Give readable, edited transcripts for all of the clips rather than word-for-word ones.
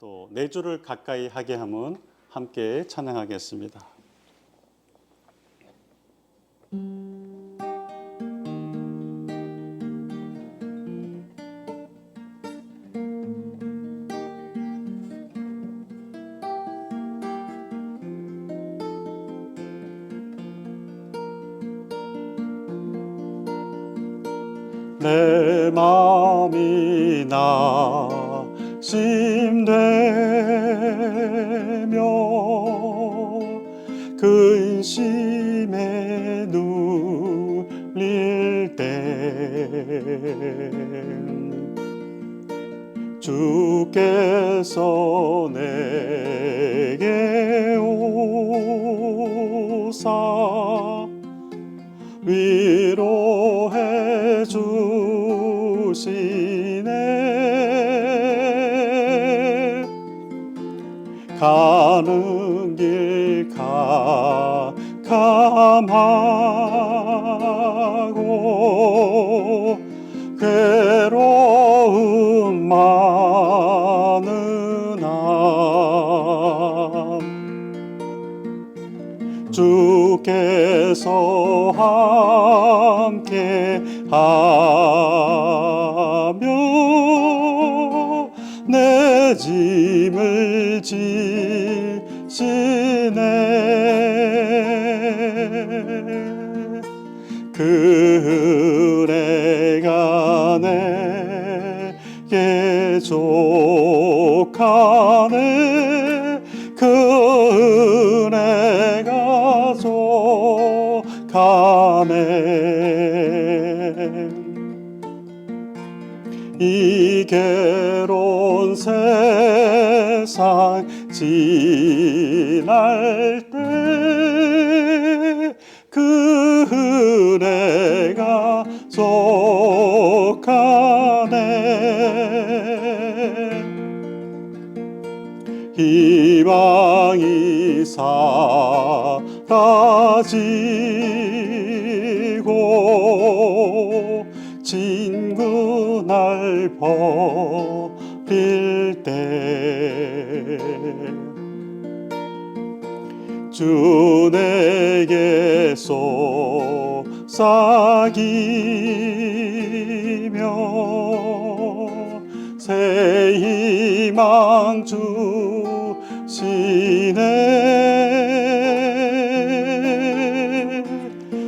또 내 주를 가까이 하게 함은 함께 찬양하겠습니다. 내 마음이 낙심되며 근심에 눌릴 때 주께서 내게 오사 위로해 주시네. 가는 길 캄캄하고 괴로움 많은 함 주께서 함께 하며 내 짐을 지시네. 그 은혜가 내게 족하네. 그 은혜가 족하네. 이 괴로운 세상 지날 때 그 은혜가 족하네. 희망이 사라지고 친구 날 버릴 때 주 내게 속삭이며 새 희망 주시네.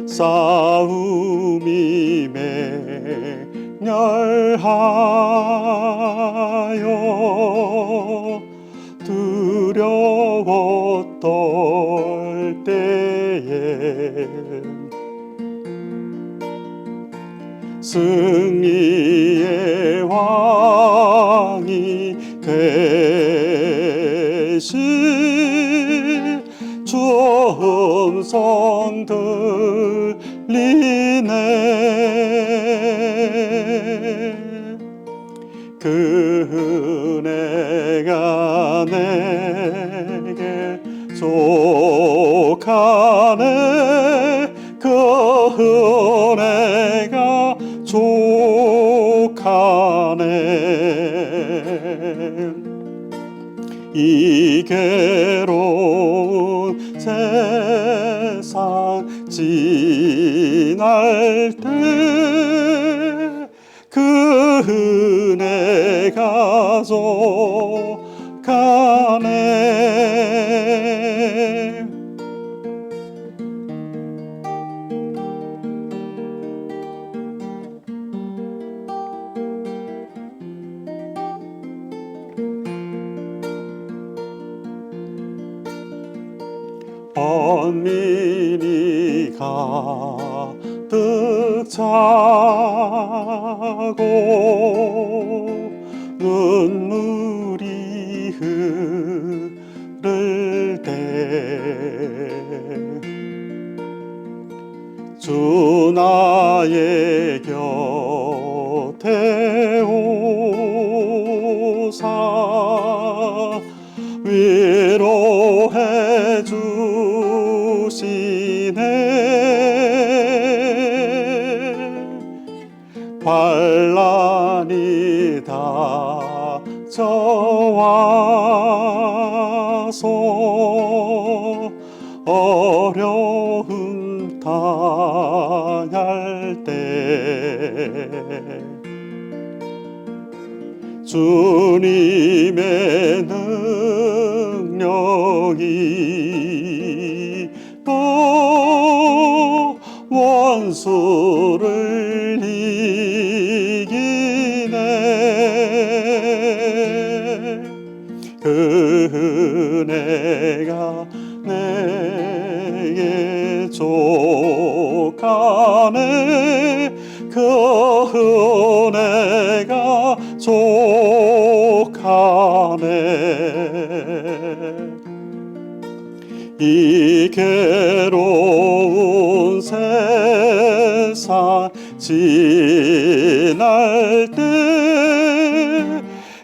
싸움이 맹렬하여 두려워 떨 때에 승리의 왕이 되실 주 음성 들리네. 그 은혜가 내게 족하네. 그 은혜가 족하네. 이 괴로운 세상 지날 때 그 은혜가 족하네. 번민이 가득 차고 눈물이 흐를 때 주 나의 곁에 오사 위로해 주시네. 환난이 닥쳐와 모험 당할 때 주님의 능력이 또 원수를 이기네. 그 은혜가 내게 족하네. 그 은혜가 족하네. 이 괴로운 세상 지날 때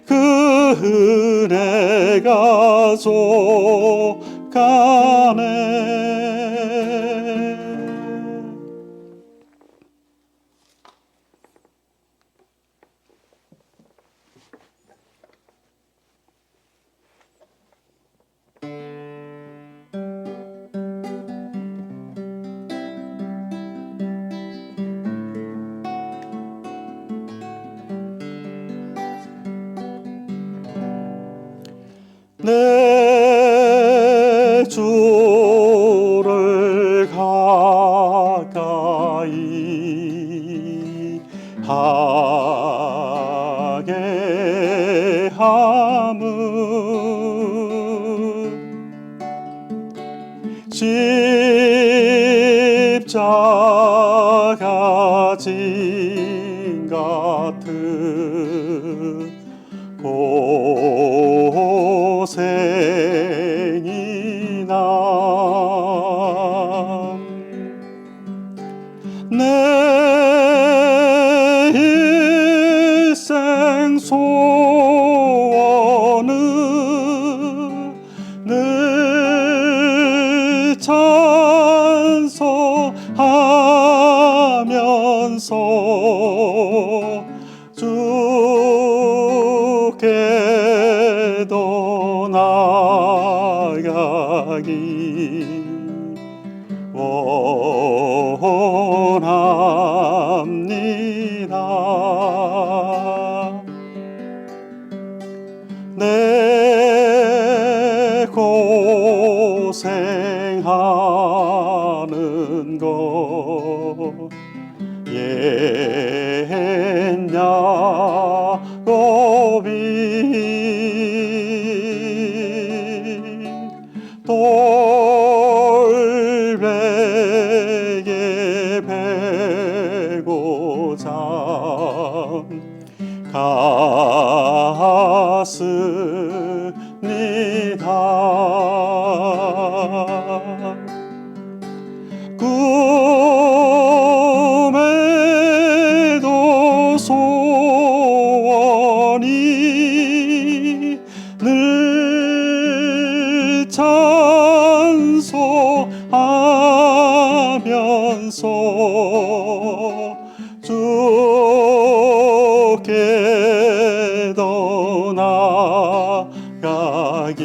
그 은혜가 족하네. 내 주를 가까이 하게 함은 십자가 진 같은 고생이나 내 일생 소원은 늘 찬송하면서 주께도 나아가기 원합니다. 내 고생하는 것 옛 야곱이 돌베개 베고 잠 갔습니다. 꿈에도 소원이 늘 찬송하면서 주께도 나아가기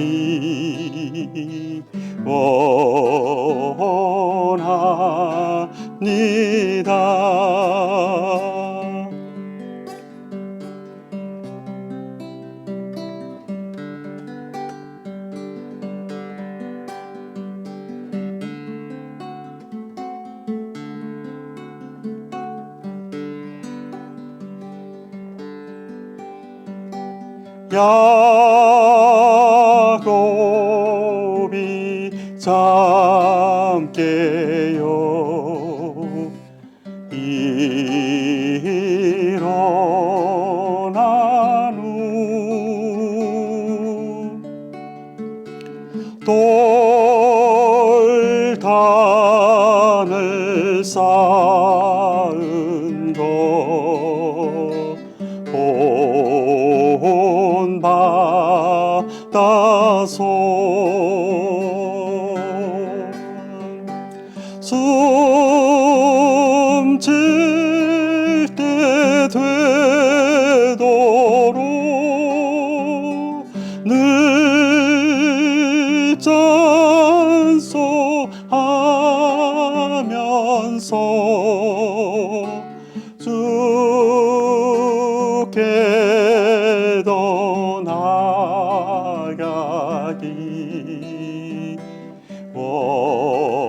원합니다. 야곱이 잠 깨요 일어난 후 돌단을 쌓은 것 온 바다서 숨질 때 되도록 늘 찬송하면서 주께도 나가기 원합니다.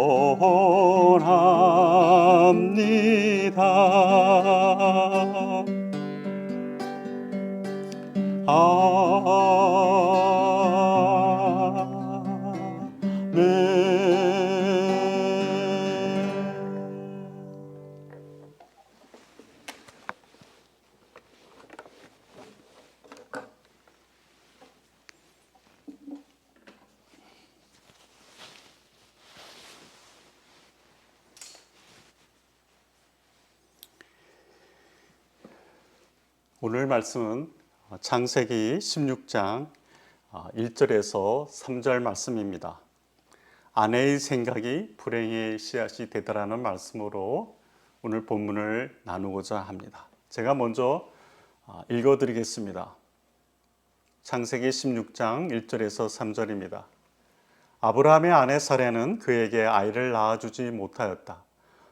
오늘 말씀은 창세기 16장 1절에서 3절 말씀입니다. 아내의 생각이 불행의 씨앗이 되더라는 말씀으로 오늘 본문을 나누고자 합니다. 제가 먼저 읽어드리겠습니다. 창세기 16장 1절에서 3절입니다. 아브라함의 아내 사레는 그에게 아이를 낳아주지 못하였다.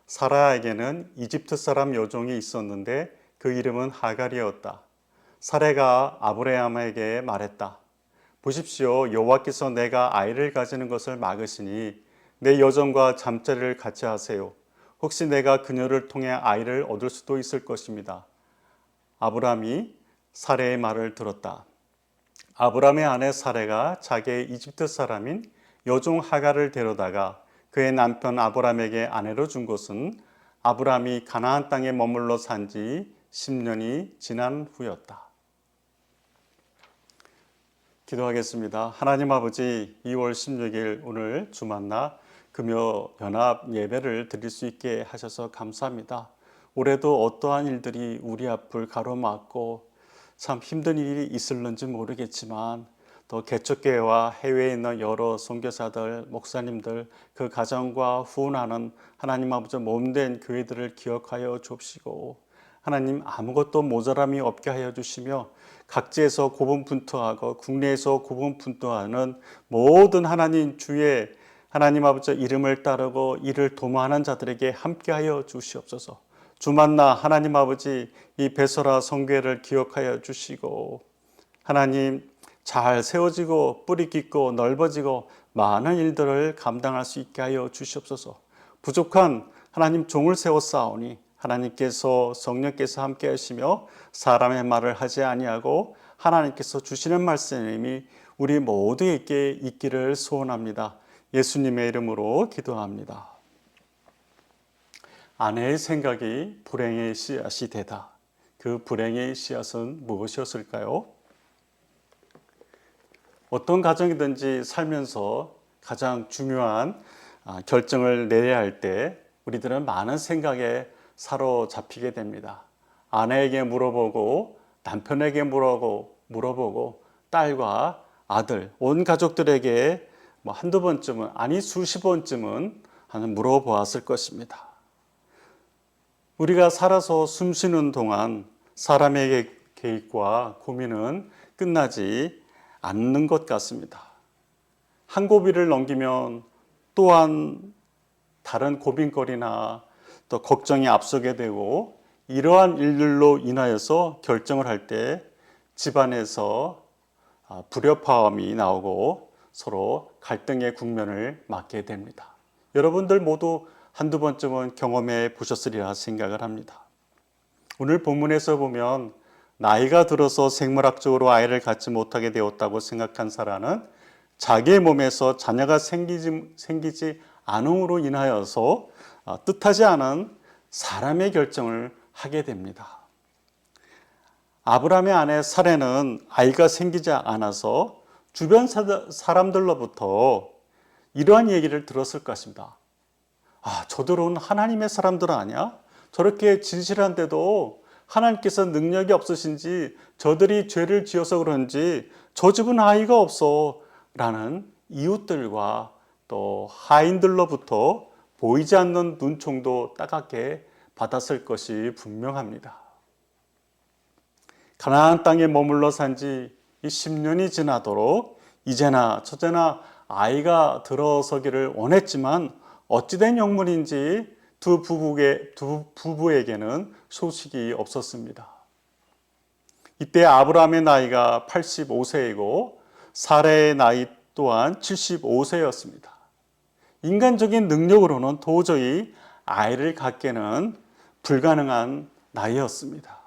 사라에게는 이집트 사람 여종이 있었는데 그 이름은 하갈이었다. 사레가 아브라함에게 말했다. 보십시오, 여호와께서 내가 아이를 가지는 것을 막으시니 내 여종과 잠자리를 같이 하세요. 혹시 내가 그녀를 통해 아이를 얻을 수도 있을 것입니다. 아브라함이 사레의 말을 들었다. 아브라함의 아내 사레가 자기의 이집트 사람인 여종 하갈을 데려다가 그의 남편 아브라함에게 아내로 준 것은 아브라함이 가나안 땅에 머물러 산 지 10년이 지난 후였다. 기도하겠습니다. 하나님 아버지, 2월 16일 오늘 주만나 금요 연합 예배를 드릴 수 있게 하셔서 감사합니다. 올해도 어떠한 일들이 우리 앞을 가로막고 참 힘든 일이 있을는지 모르겠지만 또 개척교회와 해외에 있는 여러 선교사들, 목사님들, 그 가정과 후원하는 하나님 아버지 몸된 교회들을 기억하여 주옵시고, 하나님 아무것도 모자람이 없게 하여 주시며 각지에서 고분분투하고 국내에서 고분분투하는 모든 하나님 주의 하나님 아버지 이름을 따르고 이를 도모하는 자들에게 함께하여 주시옵소서. 주만나 하나님 아버지 이 베서라 성교회를 기억하여 주시고, 하나님 잘 세워지고 뿌리 깊고 넓어지고 많은 일들을 감당할 수 있게 하여 주시옵소서. 부족한 하나님 종을 세워 싸우니 하나님께서 성령께서 함께 하시며 사람의 말을 하지 아니하고 하나님께서 주시는 말씀이 우리 모두에게 있기를 소원합니다. 예수님의 이름으로 기도합니다. 아내의 생각이 불행의 씨앗이 되다. 그 불행의 씨앗은 무엇이었을까요? 어떤 가정이든지 살면서 가장 중요한 결정을 내려야 할 때 우리들은 많은 생각에 사로잡히게 됩니다. 아내에게 물어보고 남편에게 물어보고 딸과 아들, 온 가족들에게 한두 번쯤은 아니 수십 번쯤은 물어보았을 것입니다. 우리가 살아서 숨쉬는 동안 사람의 계획과 고민은 끝나지 않는 것 같습니다. 한 고비를 넘기면 또한 다른 고민거리나 또 걱정이 앞서게 되고, 이러한 일들로 인하여서 결정을 할 때 집안에서 불협화음이 나오고 서로 갈등의 국면을 맞게 됩니다. 여러분들 모두 한두 번쯤은 경험해 보셨으리라 생각을 합니다. 오늘 본문에서 보면 나이가 들어서 생물학적으로 아이를 갖지 못하게 되었다고 생각한 사라는 자기의 몸에서 자녀가 생기지 않음으로 인하여서 뜻하지 않은 사람의 결정을 하게 됩니다. 아브라함의 아내 사레는 아이가 생기지 않아서 주변 사람들로부터 이러한 얘기를 들었을 것입니다. 저들은 하나님의 사람들 아니야? 저렇게 진실한데도 하나님께서 능력이 없으신지 저들이 죄를 지어서 그런지 저 집은 아이가 없어 라는 이웃들과 또 하인들로부터 보이지 않는 눈총도 따갑게 받았을 것이 분명합니다. 가나안 땅에 머물러 산 지 10년이 지나도록 이제나 저제나 아이가 들어서기를 원했지만 어찌된 영문인지 두 부부에게는 소식이 없었습니다. 이때 아브라함의 나이가 85세이고 사라의 나이 또한 75세였습니다. 인간적인 능력으로는 도저히 아이를 갖기는 불가능한 나이였습니다.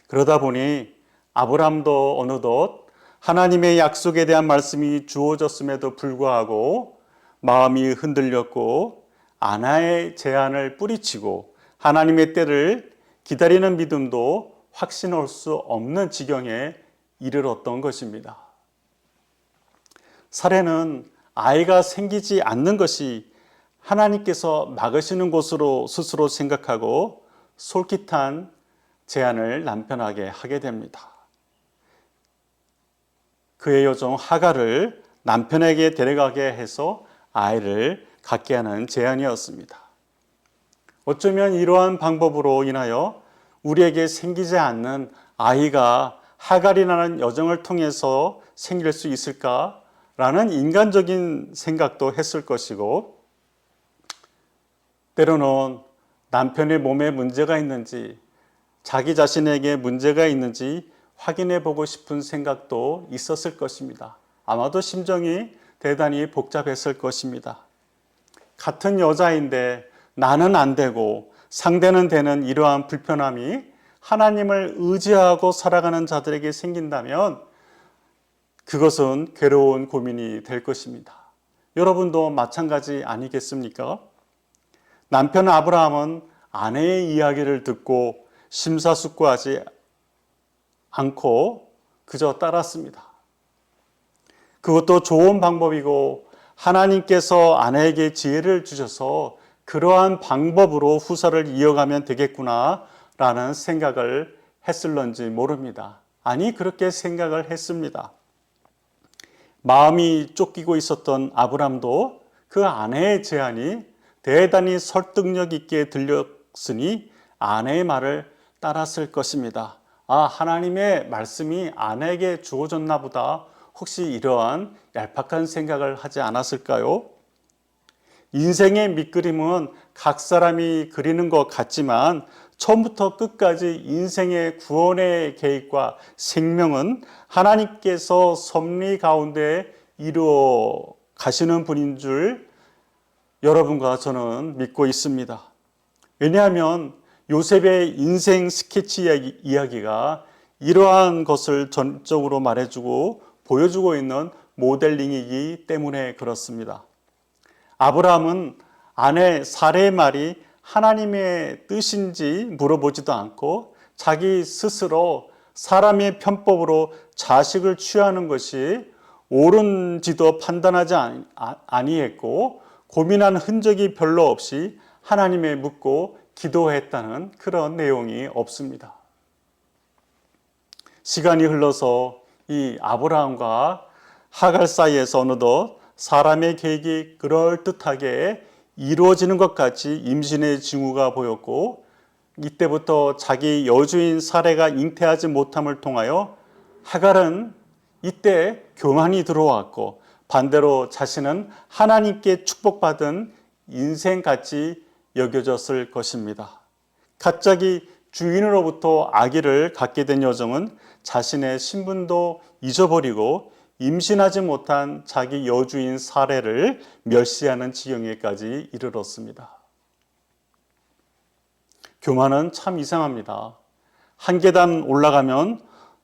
그러다 보니 아브라함도 어느덧 하나님의 약속에 대한 말씀이 주어졌음에도 불구하고 마음이 흔들렸고 아내의 제안을 뿌리치고 하나님의 때를 기다리는 믿음도 확신할 수 없는 지경에 이르렀던 것입니다. 사례는 아이가 생기지 않는 것이 하나님께서 막으시는 것으로 스스로 생각하고 솔깃한 제안을 남편에게 하게 됩니다. 그의 여종 하갈을 남편에게 데려가게 해서 아이를 갖게 하는 제안이었습니다. 어쩌면 이러한 방법으로 인하여 우리에게 생기지 않는 아이가 하갈이라는 여정을 통해서 생길 수 있을까라는 인간적인 생각도 했을 것이고, 때로는 남편의 몸에 문제가 있는지 자기 자신에게 문제가 있는지 확인해 보고 싶은 생각도 있었을 것입니다. 아마도 심정이 대단히 복잡했을 것입니다. 같은 여자인데 나는 안 되고 상대는 되는 이러한 불편함이 하나님을 의지하고 살아가는 자들에게 생긴다면 그것은 괴로운 고민이 될 것입니다. 여러분도 마찬가지 아니겠습니까? 남편 아브라함은 아내의 이야기를 듣고 심사숙고하지 않고 그저 따랐습니다. 그것도 좋은 방법이고 하나님께서 아내에게 지혜를 주셔서 그러한 방법으로 후사를 이어가면 되겠구나라는 생각을 했을런지 모릅니다. 아니, 그렇게 생각을 했습니다. 마음이 쫓기고 있었던 아브람도 그 아내의 제안이 대단히 설득력 있게 들렸으니 아내의 말을 따랐을 것입니다. 아, 하나님의 말씀이 아내에게 주어졌나 보다. 혹시 이러한 얄팍한 생각을 하지 않았을까요? 인생의 밑그림은 각 사람이 그리는 것 같지만 처음부터 끝까지 인생의 구원의 계획과 생명은 하나님께서 섭리 가운데 이루어 가시는 분인 줄 여러분과 저는 믿고 있습니다. 왜냐하면 요셉의 인생 스케치 이야기가 이러한 것을 전적으로 말해주고 보여주고 있는 모델링이기 때문에 그렇습니다. 아브라함은 아내 사레의 말이 하나님의 뜻인지 물어보지도 않고 자기 스스로 사람의 편법으로 자식을 취하는 것이 옳은지도 판단하지 아니했고 고민한 흔적이 별로 없이 하나님에 묻고 기도했다는 그런 내용이 없습니다. 시간이 흘러서 이 아브라함과 하갈 사이에서 어느덧 사람의 계획이 그럴듯하게 이루어지는 것 같이 임신의 징후가 보였고 이때부터 자기 여주인 사레가 잉태하지 못함을 통하여 하갈은 이때 교만이 들어왔고 반대로 자신은 하나님께 축복받은 인생같이 여겨졌을 것입니다. 갑자기 주인으로부터 아기를 갖게 된 여정은 자신의 신분도 잊어버리고 임신하지 못한 자기 여주인 사레를 멸시하는 지경에까지 이르렀습니다. 교만은 참 이상합니다. 한 계단 올라가면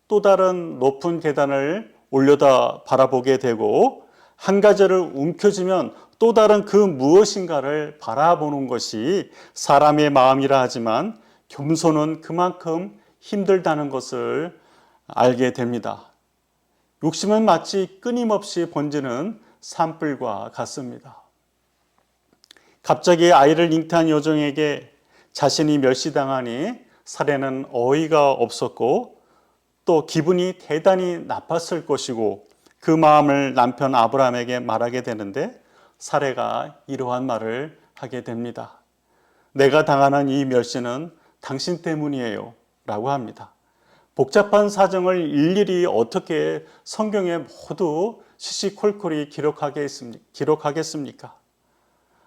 또 다른 높은 계단을 올려다 바라보게 되고 한 가지를 움켜쥐면 또 다른 그 무엇인가를 바라보는 것이 사람의 마음이라 하지만 겸손은 그만큼 힘들다는 것을 알게 됩니다. 욕심은 마치 끊임없이 번지는 산불과 같습니다. 갑자기 아이를 잉태한 여종에게 자신이 멸시당하니 사례는 어이가 없었고 또 기분이 대단히 나빴을 것이고 그 마음을 남편 아브라함에게 말하게 되는데 사례가 이러한 말을 하게 됩니다. 내가 당하는 이 멸시는 당신 때문이에요 라고 합니다. 복잡한 사정을 일일이 어떻게 성경에 모두 시시콜콜이 기록하겠습니까?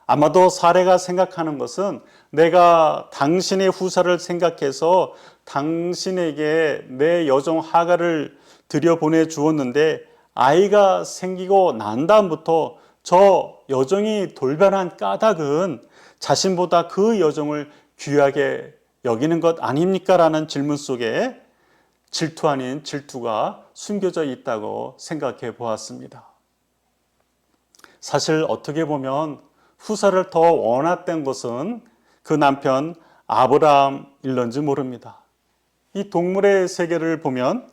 아마도 사레가 생각하는 것은 내가 당신의 후사를 생각해서 당신에게 내 여종 하갈을 들여보내 주었는데 아이가 생기고 난 다음부터 저 여종이 돌변한 까닭은 자신보다 그 여종을 귀하게 여기는 것 아닙니까? 라는 질문 속에 질투 아닌 질투가 숨겨져 있다고 생각해 보았습니다. 사실 어떻게 보면 후사를 더 원했던 것은 그 남편 아브라함일런지 모릅니다. 이 동물의 세계를 보면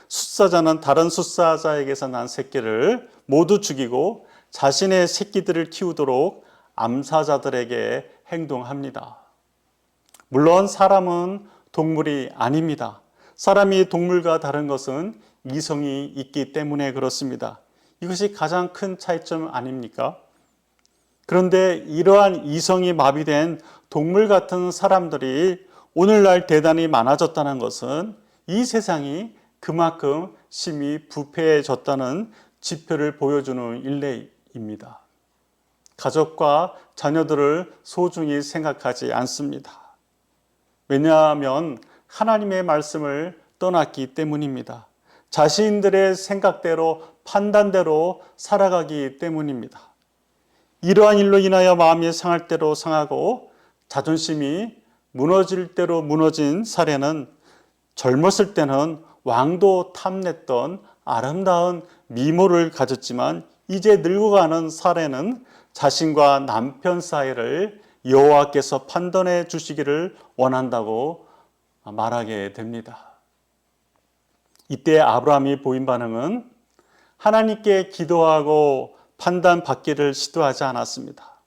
숫사자는 다른 숫사자에게서 난 새끼를 모두 죽이고 자신의 새끼들을 키우도록 암사자들에게 행동합니다. 물론 사람은 동물이 아닙니다. 사람이 동물과 다른 것은 이성이 있기 때문에 그렇습니다. 이것이 가장 큰 차이점 아닙니까? 그런데 이러한 이성이 마비된 동물 같은 사람들이 오늘날 대단히 많아졌다는 것은 이 세상이 그만큼 심히 부패해졌다는 지표를 보여주는 일례입니다. 가족과 자녀들을 소중히 생각하지 않습니다. 왜냐하면 하나님의 말씀을 떠났기 때문입니다. 자신들의 생각대로 판단대로 살아가기 때문입니다. 이러한 일로 인하여 마음이 상할 대로 상하고 자존심이 무너질 대로 무너진 사례는 젊었을 때는 왕도 탐냈던 아름다운 미모를 가졌지만 이제 늙어가는 사례는 자신과 남편 사이를 여호와께서 판단해 주시기를 원한다고 말하게 됩니다. 이때 아브라함이 보인 반응은 하나님께 기도하고 판단받기를 시도하지 않았습니다.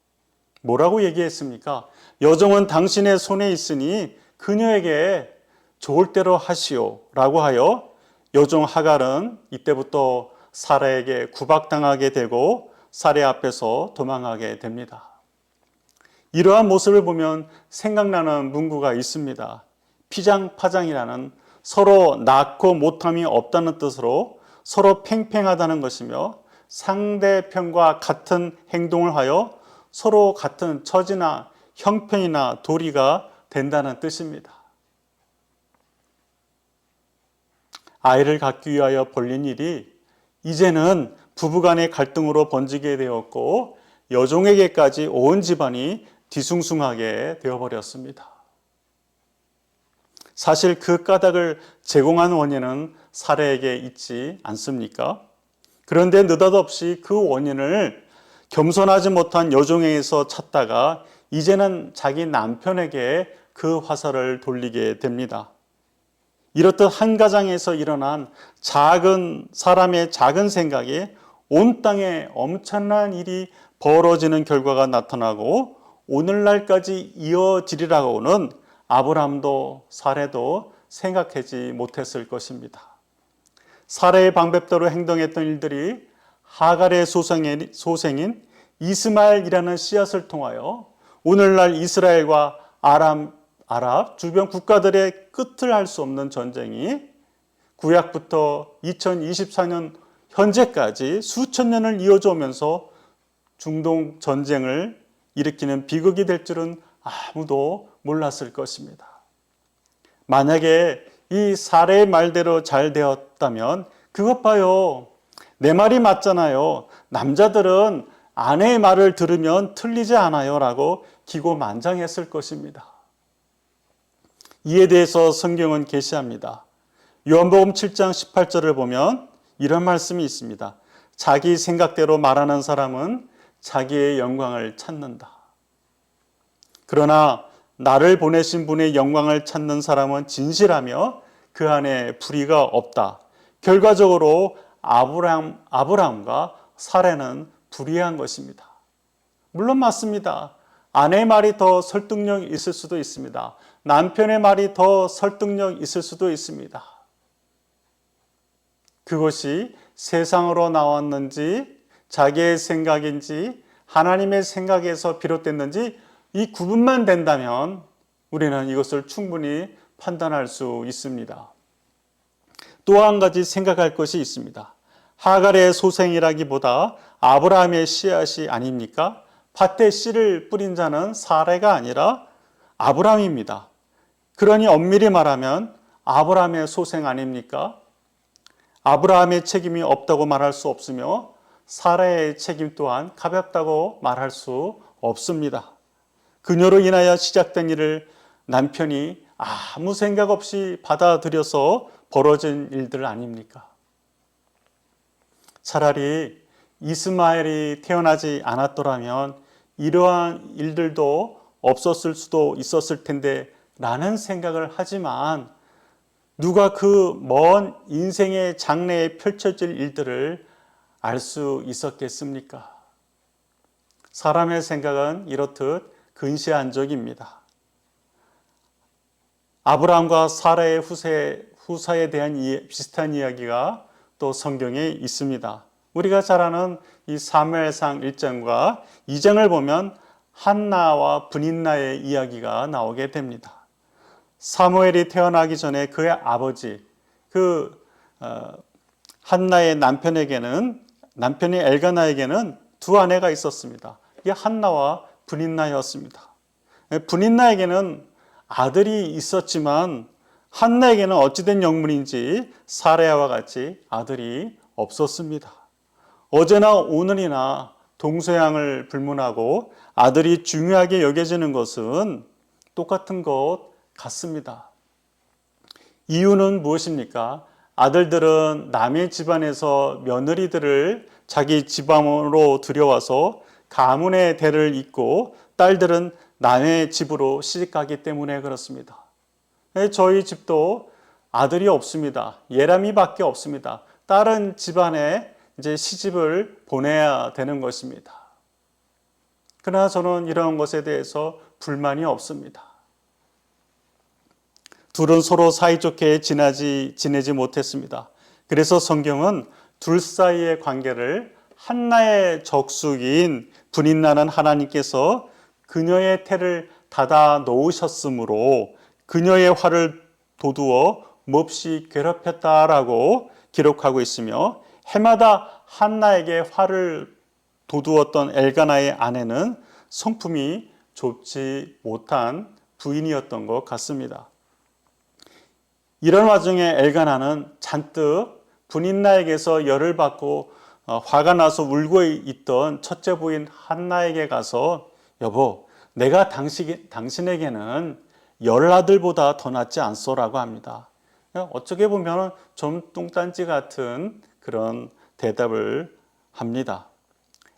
뭐라고 얘기했습니까? 여종은 당신의 손에 있으니 그녀에게 좋을 대로 하시오 라고 하여 여종 하갈은 이때부터 사라에게 구박당하게 되고 사라 앞에서 도망하게 됩니다. 이러한 모습을 보면 생각나는 문구가 있습니다. 피장파장이라는 서로 낳고 못함이 없다는 뜻으로 서로 팽팽하다는 것이며 상대편과 같은 행동을 하여 서로 같은 처지나 형편이나 도리가 된다는 뜻입니다. 아이를 갖기 위하여 벌린 일이 이제는 부부간의 갈등으로 번지게 되었고 여종에게까지 온 집안이 뒤숭숭하게 되어버렸습니다. 사실 그 까닭을 제공한 원인은 사라에게 있지 않습니까? 그런데 느닷없이 그 원인을 겸손하지 못한 여종에게서 찾다가 이제는 자기 남편에게 그 화살을 돌리게 됩니다. 이렇듯 한 가정에서 일어난 작은 사람의 작은 생각이 온 땅에 엄청난 일이 벌어지는 결과가 나타나고 오늘날까지 이어지리라고는 아브라함도 사레도 생각하지 못했을 것입니다. 사레의 방법대로 행동했던 일들이 하갈의 소생인 이스마엘이라는 씨앗을 통하여 오늘날 이스라엘과 아랍 주변 국가들의 끝을 할 수 없는 전쟁이 구약부터 2024년 현재까지 수천 년을 이어져 오면서 중동 전쟁을 일으키는 비극이 될 줄은 아무도 몰랐을 것입니다. 만약에 이 사례의 말대로 잘 되었다면 그것 봐요. 내 말이 맞잖아요. 남자들은 아내의 말을 들으면 틀리지 않아요 라고 기고만장했을 것입니다. 이에 대해서 성경은 계시합니다. 요한복음 7장 18절을 보면 이런 말씀이 있습니다. 자기 생각대로 말하는 사람은 자기의 영광을 찾는다. 그러나 나를 보내신 분의 영광을 찾는 사람은 진실하며 그 안에 불의가 없다. 결과적으로 아브라함과 사레는 불의한 것입니다. 물론 맞습니다. 아내의 말이 더 설득력 있을 수도 있습니다. 남편의 말이 더 설득력 있을 수도 있습니다. 그것이 세상으로 나왔는지 자기의 생각인지 하나님의 생각에서 비롯됐는지 이 구분만 된다면 우리는 이것을 충분히 판단할 수 있습니다. 또 한 가지 생각할 것이 있습니다. 하갈의 소생이라기보다 아브라함의 씨앗이 아닙니까? 밭에 씨를 뿌린 자는 사레가 아니라 아브라함입니다. 그러니 엄밀히 말하면 아브라함의 소생 아닙니까? 아브라함의 책임이 없다고 말할 수 없으며 사라의 책임 또한 가볍다고 말할 수 없습니다. 그녀로 인하여 시작된 일을 남편이 아무 생각 없이 받아들여서 벌어진 일들 아닙니까? 차라리 이스마엘이 태어나지 않았더라면 이러한 일들도 없었을 수도 있었을 텐데 라는 생각을 하지만 누가 그 먼 인생의 장래에 펼쳐질 일들을 알 수 있었겠습니까? 사람의 생각은 이렇듯 근시안적입니다. 아브라함과 사라의 후사에 대한 비슷한 이야기가 또 성경에 있습니다. 우리가 잘 아는 이 사무엘상 1장과 2장을 보면 한나와 브닌나의 이야기가 나오게 됩니다. 사무엘이 태어나기 전에 그의 아버지 한나의 남편이 엘가나에게는 두 아내가 있었습니다. 이게 한나와 브닌나였습니다. 브닌나에게는 아들이 있었지만 한나에게는 어찌된 영문인지 사레아와 같이 아들이 없었습니다. 어제나 오늘이나 동서양을 불문하고 아들이 중요하게 여겨지는 것은 똑같은 것 같습니다. 이유는 무엇입니까? 아들들은 남의 집안에서 며느리들을 자기 집안으로 들여와서 가문의 대를 잇고 딸들은 남의 집으로 시집가기 때문에 그렇습니다. 저희 집도 아들이 없습니다. 예람이밖에 없습니다. 다른 집안에 이제 시집을 보내야 되는 것입니다. 그러나 저는 이런 것에 대해서 불만이 없습니다. 둘은 서로 사이좋게 지내지 못했습니다. 그래서 성경은 둘 사이의 관계를 한나의 적수인 브닌나는 하나님께서 그녀의 태를 닫아 놓으셨으므로 그녀의 화를 도두어 몹시 괴롭혔다라고 기록하고 있으며 해마다 한나에게 화를 도두었던 엘가나의 아내는 성품이 좁지 못한 부인이었던 것 같습니다. 이런 와중에 엘가나는 잔뜩 브닌나에게서 열을 받고 화가 나서 울고 있던 첫째 부인 한나에게 가서 여보, 내가 당신에게는 10아들보다 더 낫지 않소라고 합니다. 어떻게 보면 좀 뚱딴지 같은 그런 대답을 합니다.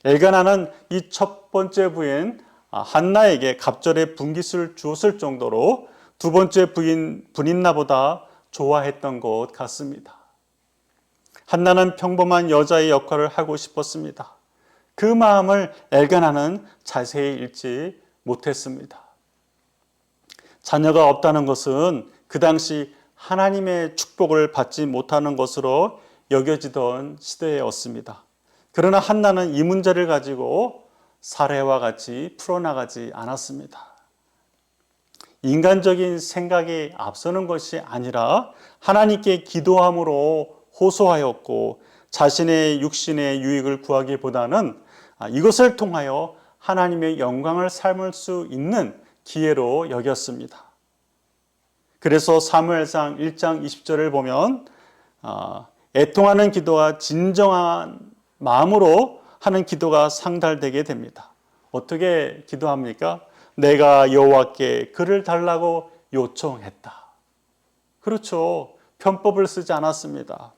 엘가나는 이 첫 번째 부인 한나에게 갑절의 분깃을 주었을 정도로 두 번째 부인 브닌나보다 좋아했던 것 같습니다. 한나는 평범한 여자의 역할을 하고 싶었습니다. 그 마음을 엘가나는 자세히 읽지 못했습니다. 자녀가 없다는 것은 그 당시 하나님의 축복을 받지 못하는 것으로 여겨지던 시대였습니다. 그러나 한나는 이 문제를 가지고 사례와 같이 풀어나가지 않았습니다. 인간적인 생각이 앞서는 것이 아니라 하나님께 기도함으로 호소하였고 자신의 육신의 유익을 구하기보다는 이것을 통하여 하나님의 영광을 삶을 수 있는 기회로 여겼습니다. 그래서 사무엘상 1장 20절을 보면 애통하는 기도와 진정한 마음으로 하는 기도가 상달되게 됩니다. 어떻게 기도합니까? 내가 여호와께 그를 달라고 요청했다. 그렇죠. 편법을 쓰지 않았습니다.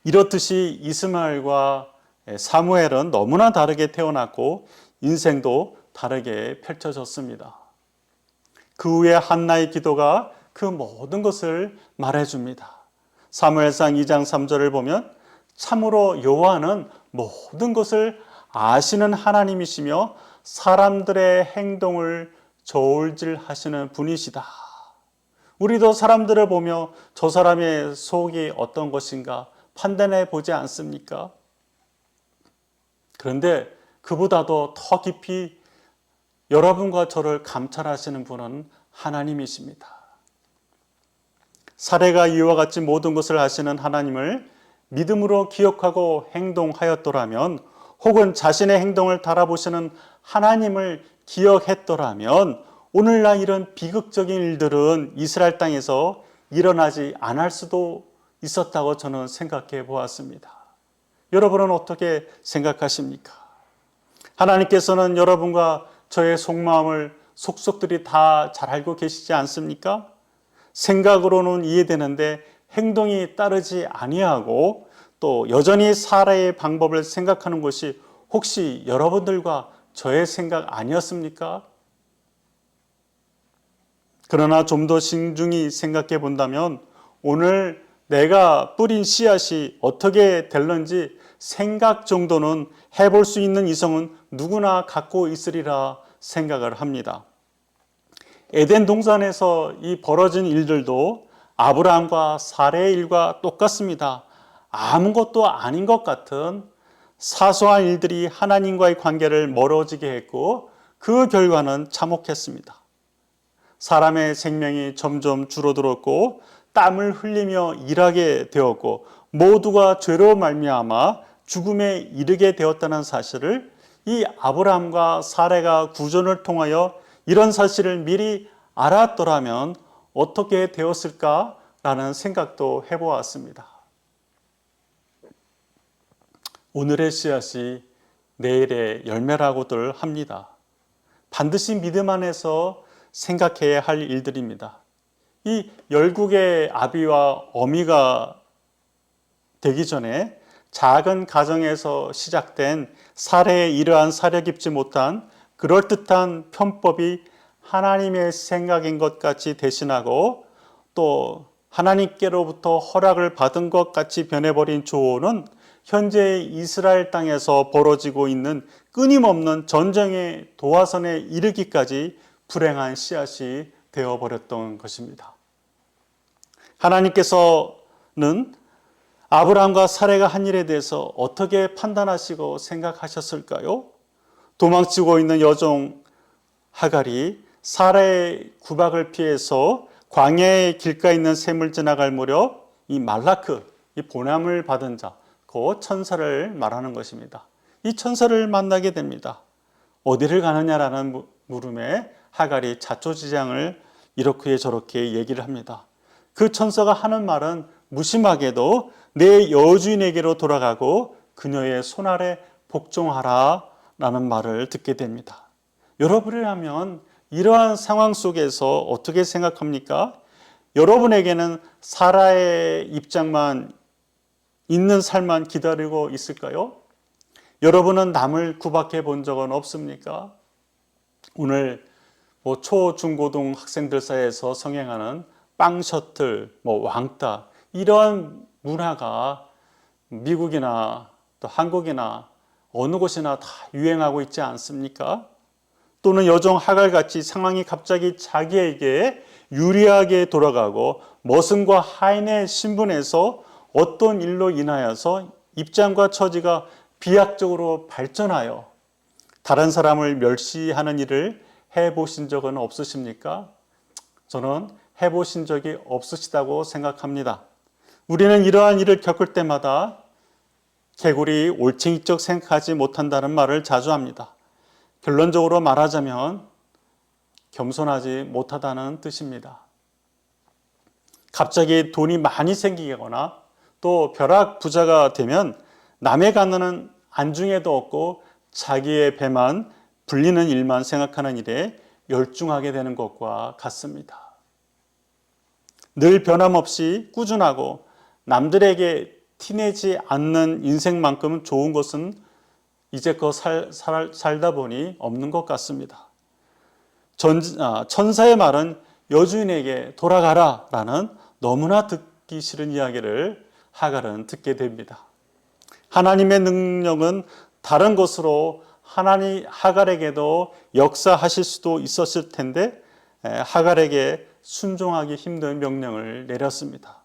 이렇듯이 이스마엘과 사무엘은 너무나 다르게 태어났고 인생도 다르게 펼쳐졌습니다. 그 후에 한나의 기도가 그 모든 것을 말해줍니다. 사무엘상 2장 3절을 보면 참으로 여호와는 모든 것을 아시는 하나님이시며 사람들의 행동을 저울질하시는 분이시다. 우리도 사람들을 보며 저 사람의 속이 어떤 것인가 판단해 보지 않습니까? 그런데 그보다도 더 깊이 여러분과 저를 감찰하시는 분은 하나님이십니다. 사례가 이와 같이 모든 것을 아시는 하나님을 믿음으로 기억하고 행동하였더라면 혹은 자신의 행동을 달아보시는 하나님을 기억했더라면 오늘날 이런 비극적인 일들은 이스라엘 땅에서 일어나지 않을 수도 있었다고 저는 생각해 보았습니다. 여러분은 어떻게 생각하십니까? 하나님께서는 여러분과 저의 속마음을 속속들이 다 잘 알고 계시지 않습니까? 생각으로는 이해되는데 행동이 따르지 아니하고 또 여전히 살아의 방법을 생각하는 것이 혹시 여러분들과 저의 생각 아니었습니까? 그러나 좀 더 신중히 생각해 본다면 오늘 내가 뿌린 씨앗이 어떻게 될런지 생각 정도는 해볼 수 있는 이성은 누구나 갖고 있으리라 생각을 합니다. 에덴 동산에서 이 벌어진 일들도 아브라함과 사레의 일과 똑같습니다. 아무것도 아닌 것 같은 사소한 일들이 하나님과의 관계를 멀어지게 했고 그 결과는 참혹했습니다. 사람의 생명이 점점 줄어들었고 땀을 흘리며 일하게 되었고 모두가 죄로 말미암아 죽음에 이르게 되었다는 사실을 이 아브라함과 사레가 구전을 통하여 이런 사실을 미리 알았더라면 어떻게 되었을까라는 생각도 해보았습니다. 오늘의 씨앗이 내일의 열매라고들 합니다. 반드시 믿음 안에서 생각해야 할 일들입니다. 이 열국의 아비와 어미가 되기 전에 작은 가정에서 시작된 사례의 이러한 사려 깊지 못한 그럴듯한 편법이 하나님의 생각인 것 같이 대신하고 또 하나님께로부터 허락을 받은 것 같이 변해버린 조언은 현재 이스라엘 땅에서 벌어지고 있는 끊임없는 전쟁의 도화선에 이르기까지 불행한 씨앗이 되어버렸던 것입니다. 하나님께서는 아브라함과 사레가 한 일에 대해서 어떻게 판단하시고 생각하셨을까요? 도망치고 있는 여종 하갈이 사라의 구박을 피해서 광야의 길가에 있는 샘을 지나갈 무렵 이 말라크, 이 보냄을 받은 자, 그 천사를 말하는 것입니다. 이 천사를 만나게 됩니다. 어디를 가느냐라는 물음에 하갈이 자초지장을 이렇게 저렇게 얘기를 합니다. 그 천사가 하는 말은 무심하게도 내 여주인에게로 돌아가고 그녀의 손 아래 복종하라 라는 말을 듣게 됩니다. 여러분이라면 이러한 상황 속에서 어떻게 생각합니까? 여러분에게는 사라의 입장만 있는 삶만 기다리고 있을까요? 여러분은 남을 구박해 본 적은 없습니까? 오늘 초, 중, 고등 학생들 사이에서 성행하는 빵 셔틀, 왕따 이런 문화가 미국이나 또 한국이나 어느 곳이나 다 유행하고 있지 않습니까? 또는 여종 하갈같이 상황이 갑자기 자기에게 유리하게 돌아가고 머슴과 하인의 신분에서 어떤 일로 인하여서 입장과 처지가 비약적으로 발전하여 다른 사람을 멸시하는 일을 해보신 적은 없으십니까? 저는 해보신 적이 없으시다고 생각합니다. 우리는 이러한 일을 겪을 때마다 개구리 올챙이적 생각하지 못한다는 말을 자주 합니다. 결론적으로 말하자면 겸손하지 못하다는 뜻입니다. 갑자기 돈이 많이 생기거나 또 벼락 부자가 되면 남의 가난은 안중에도 없고 자기의 배만 불리는 일만 생각하는 일에 열중하게 되는 것과 같습니다. 늘 변함없이 꾸준하고 남들에게 티내지 않는 인생만큼 좋은 것은 이제껏 살다 보니 없는 것 같습니다. 천사의 말은 여주인에게 돌아가라 라는 너무나 듣기 싫은 이야기를 하갈은 듣게 됩니다. 하나님의 능력은 다른 것으로 하갈에게도 역사하실 수도 있었을 텐데 하갈에게 순종하기 힘든 명령을 내렸습니다.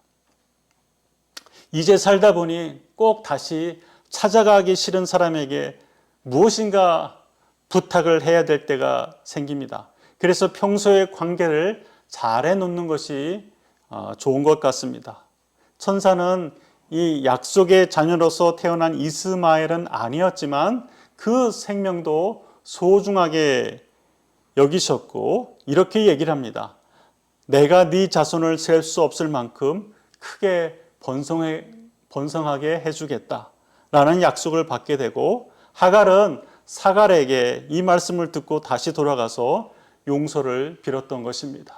이제 살다 보니 꼭 다시 찾아가기 싫은 사람에게 무엇인가 부탁을 해야 될 때가 생깁니다. 그래서 평소의 관계를 잘 해놓는 것이 좋은 것 같습니다. 천사는 이 약속의 자녀로서 태어난 이스마엘은 아니었지만 그 생명도 소중하게 여기셨고 이렇게 얘기를 합니다. 내가 네 자손을 셀 수 없을 만큼 크게 번성하게 해주겠다 라는 약속을 받게 되고, 하갈은 사갈에게 이 말씀을 듣고 다시 돌아가서 용서를 빌었던 것입니다.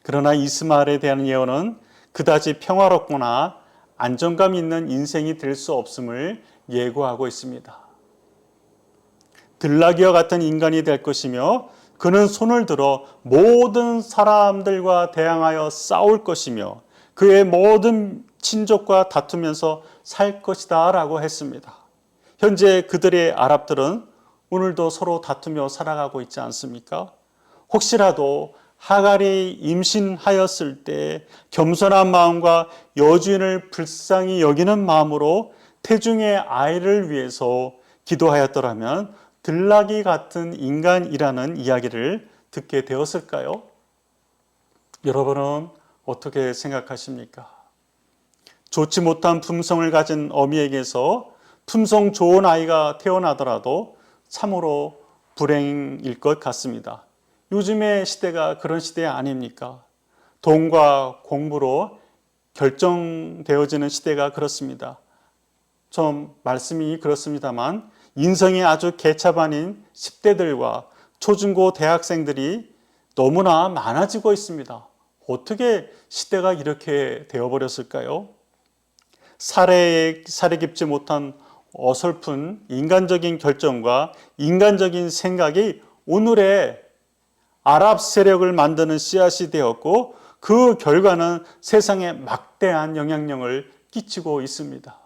그러나 이스마엘에 대한 예언은 그다지 평화롭거나 안정감 있는 인생이 될 수 없음을 예고하고 있습니다. 들나귀와 같은 인간이 될 것이며 그는 손을 들어 모든 사람들과 대항하여 싸울 것이며 그의 모든 친족과 다투면서 살 것이다 라고 했습니다. 현재 그들의 아랍들은 오늘도 서로 다투며 살아가고 있지 않습니까? 혹시라도 하갈이 임신하였을 때 겸손한 마음과 여주인을 불쌍히 여기는 마음으로 태중의 아이를 위해서 기도하였더라면 들나귀 같은 인간이라는 이야기를 듣게 되었을까요? 여러분은 어떻게 생각하십니까? 좋지 못한 품성을 가진 어미에게서 품성 좋은 아이가 태어나더라도 참으로 불행일 것 같습니다. 요즘의 시대가 그런 시대 아닙니까? 돈과 공부로 결정되어지는 시대가 그렇습니다. 좀 말씀이 그렇습니다만 인성이 아주 개차반인 10대들과 초중고 대학생들이 너무나 많아지고 있습니다. 어떻게 시대가 이렇게 되어버렸을까요? 사례 깊지 못한 어설픈 인간적인 결정과 인간적인 생각이 오늘의 아랍 세력을 만드는 씨앗이 되었고 그 결과는 세상에 막대한 영향력을 끼치고 있습니다.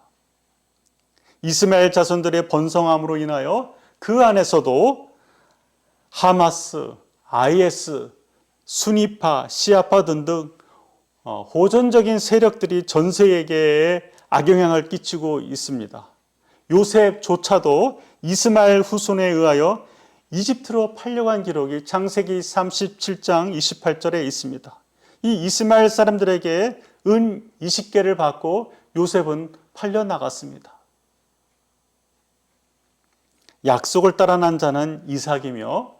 이스마엘 자손들의 번성함으로 인하여 그 안에서도 하마스, IS, 수니파, 시아파 등등 호전적인 세력들이 전 세계에 악영향을 끼치고 있습니다. 요셉조차도 이스마엘 후손에 의하여 이집트로 팔려간 기록이 창세기 37장 28절에 있습니다. 이 이스마엘 사람들에게 은 20개를 받고 요셉은 팔려 나갔습니다. 약속을 따라난 자는 이삭이며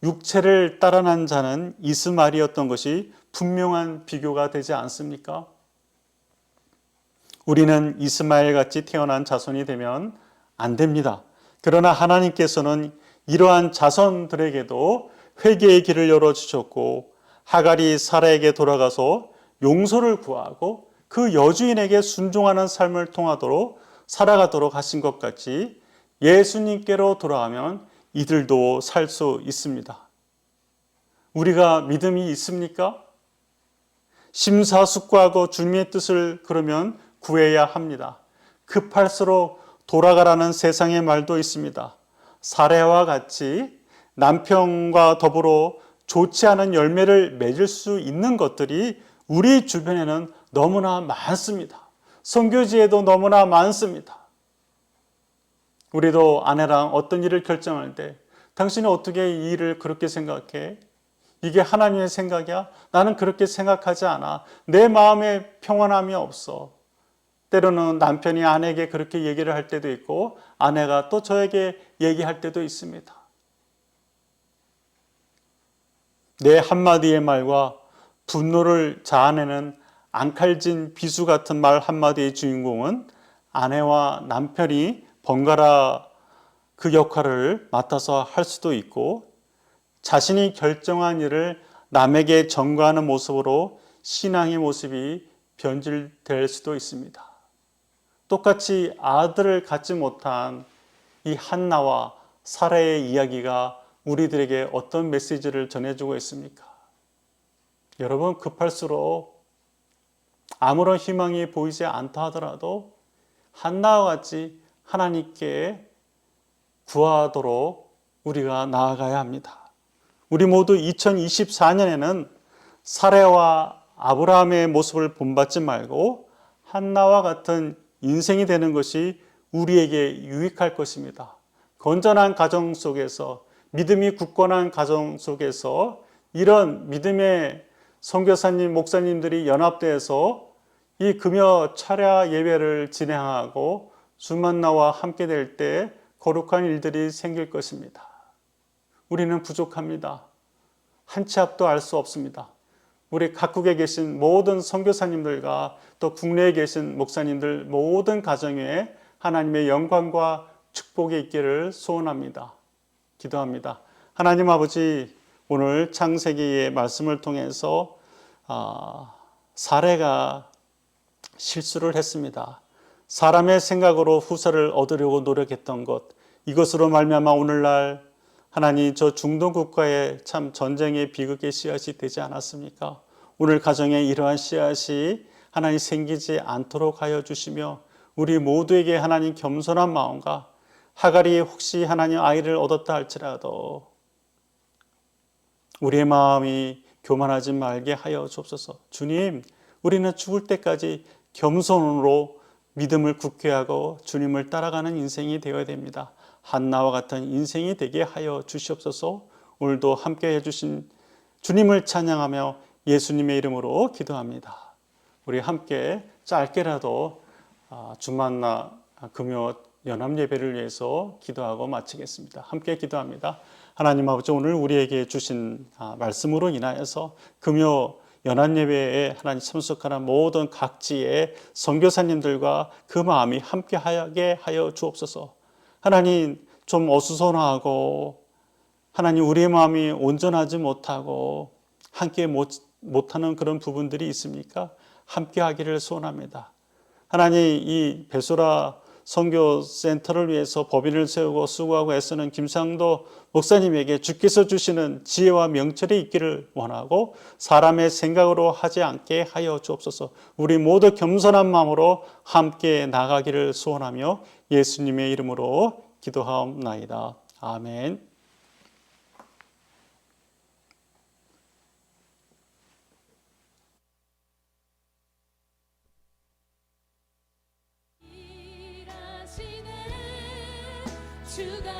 육체를 따라난 자는 이스마엘이었던 것이 분명한 비교가 되지 않습니까? 우리는 이스마엘 같이 태어난 자손이 되면 안 됩니다. 그러나 하나님께서는 이러한 자손들에게도 회개의 길을 열어주셨고 하갈이 사라에게 돌아가서 용서를 구하고 그 여주인에게 순종하는 삶을 통하도록 살아가도록 하신 것 같이 예수님께로 돌아가면 이들도 살 수 있습니다. 우리가 믿음이 있습니까? 심사숙고하고 주님의 뜻을 그러면 구해야 합니다. 급할수록 돌아가라는 세상의 말도 있습니다. 사례와 같이 남편과 더불어 좋지 않은 열매를 맺을 수 있는 것들이 우리 주변에는 너무나 많습니다. 선교지에도 너무나 많습니다. 우리도 아내랑 어떤 일을 결정할 때 당신은 어떻게 이 일을 그렇게 생각해? 이게 하나님의 생각이야? 나는 그렇게 생각하지 않아. 내 마음에 평안함이 없어. 때로는 남편이 아내에게 그렇게 얘기를 할 때도 있고 아내가 또 저에게 얘기할 때도 있습니다. 내 한마디의 말과 분노를 자아내는 앙칼진 비수 같은 말 한마디의 주인공은 아내와 남편이 번갈아 그 역할을 맡아서 할 수도 있고 자신이 결정한 일을 남에게 전가하는 모습으로 신앙의 모습이 변질될 수도 있습니다. 똑같이 아들을 갖지 못한 이 한나와 사라의 이야기가 우리들에게 어떤 메시지를 전해주고 있습니까? 여러분, 급할수록 아무런 희망이 보이지 않다 하더라도 한나와 같이 하나님께 구하도록 우리가 나아가야 합니다. 우리 모두 2024년에는 사례와 아브라함의 모습을 본받지 말고 한나와 같은 인생이 되는 것이 우리에게 유익할 것입니다. 건전한 가정 속에서 믿음이 굳건한 가정 속에서 이런 믿음의 선교사님, 목사님들이 연합돼서 이 금요 철야 예배를 진행하고 주만나와 함께 될 때 거룩한 일들이 생길 것입니다. 우리는 부족합니다. 한 치 앞도 알 수 없습니다. 우리 각국에 계신 모든 선교사님들과 또 국내에 계신 목사님들 모든 가정에 하나님의 영광과 축복이 있기를 소원합니다. 기도합니다. 하나님 아버지, 오늘 창세기의 말씀을 통해서 사례가 실수를 했습니다. 사람의 생각으로 후사를 얻으려고 노력했던 것, 이것으로 말미암아 오늘날 하나님 저 중동 국가에 참 전쟁의 비극의 씨앗이 되지 않았습니까? 오늘 가정에 이러한 씨앗이 하나님 생기지 않도록 하여 주시며 우리 모두에게 하나님 겸손한 마음과 하갈이 혹시 하나님 아이를 얻었다 할지라도 우리의 마음이 교만하지 말게 하여 주옵소서. 주님, 우리는 죽을 때까지 겸손으로 믿음을 굳게 하고 주님을 따라가는 인생이 되어야 됩니다. 한나와 같은 인생이 되게 하여 주시옵소서. 오늘도 함께 해주신 주님을 찬양하며 예수님의 이름으로 기도합니다. 우리 함께 짧게라도 주만나 금요 연합 예배를 위해서 기도하고 마치겠습니다. 함께 기도합니다. 하나님 아버지, 오늘 우리에게 주신 말씀으로 인하여서 금요 연합 예배에 하나님 참석하는 모든 각지의 선교사님들과 그 마음이 함께하게 하여 주옵소서. 하나님, 좀 어수선하고 하나님 우리의 마음이 온전하지 못하고 함께 못하는 그런 부분들이 있습니까? 함께하기를 소원합니다. 하나님, 이 베소라 선교센터를 위해서 법인을 세우고 수고하고 애쓰는 김상도 목사님에게 주께서 주시는 지혜와 명철이 있기를 원하고 사람의 생각으로 하지 않게 하여 주옵소서. 우리 모두 겸손한 마음으로 함께 나가기를 소원하며 예수님의 이름으로 기도하옵나이다. 아멘. 주가